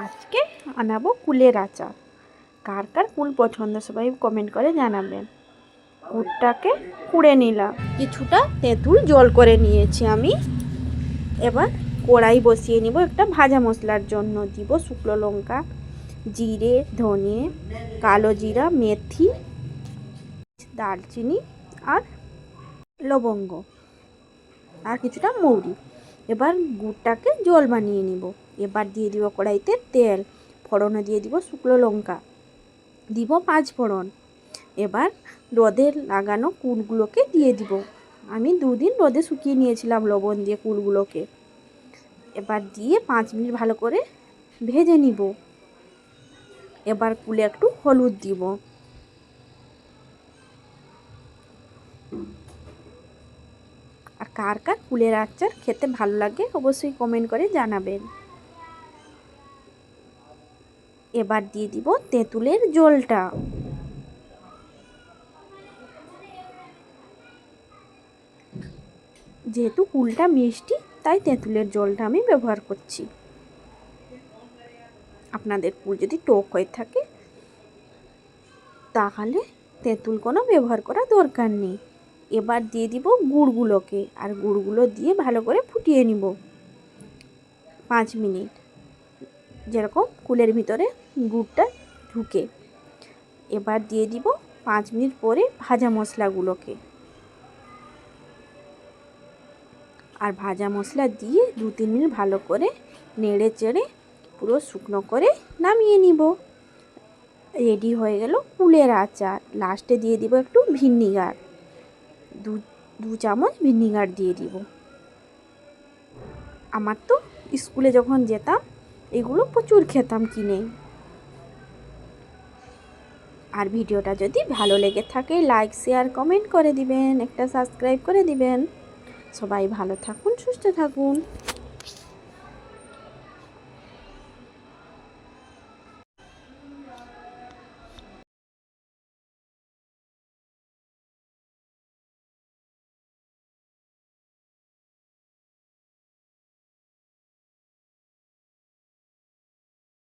আজকে আনাবো কুলের আচার। কার কার কুল পছন্দ সবাই কমেন্ট করে জানাবেন। কুলটাকে কুড়ে নিলাম, কিছুটা তেঁতুল জল করে নিয়েছি আমি। এবার কড়াই বসিয়ে নিব একটা ভাজা মশলার জন্য। দিব শুকনো লঙ্কা, জিরে, ধনে, কালো জিরা, মেথি, দারচিনি আর লবঙ্গ আর কিছুটা মৌরি। এবার গুড়টাকে জল বানিয়ে নিব। এবার দিয়ে দিব কড়াইতে তেল, ফোড়নে দিয়ে দিব শুকনো লঙ্কা, দিব 5 ফোড়ন। এবার রোদে লাগানো কুলগুলোকে দিয়ে দিব। আমি 2 দিন রোদে শুকিয়ে নিয়েছিলাম লবণ দিয়ে কুলগুলোকে। এবার দিয়ে 5 মিনিট ভালো করে ভেজে নিব। এবার কুলে একটু হলুদ দিব। আর কার কার কুলের আচার খেতে ভালো লাগে অবশ্যই কমেন্ট করে জানাবেন। এবার দিয়ে দিব তেঁতুলের জলটা। যেহেতু কুলটা মিষ্টি তাই তেঁতুলের জলটা আমি ব্যবহার করছি। আপনাদের কুল যদি টক হয়ে থাকে তাহলে তেঁতুল কোনো ব্যবহার করা দরকার নেই। এবার দিয়ে দিব গুড়গুলোকে, আর গুড়গুলো দিয়ে ভালো করে ফুটিয়ে নিব 5 মিনিট, যেরকম কুলের ভিতরে গুড়টা ঢুকে। এবার দিয়ে দিব 5 মিনিট পরে ভাজা মশলাগুলোকে। আর ভাজা মশলা দিয়ে 2-3 মিনিট ভালো করে নেড়ে চেড়ে পুরো শুকনো করে নামিয়ে নিব। রেডি হয়ে গেল কুলের আচার। লাস্টে দিয়ে দিব একটু ভিনিগার, 2 চামচ ভিনিগার দিয়ে দিব। আমার তো স্কুলে যখন যেতাম এগুলো প্রচুর খেতাম কিনে। আর ভিডিওটা যদি ভালো লেগে থাকে লাইক, শেয়ার, কমেন্ট করে দিবেন, একটা সাবস্ক্রাইব করে দিবেন। সবাই ভালো থাকুন, সুস্থ থাকুন।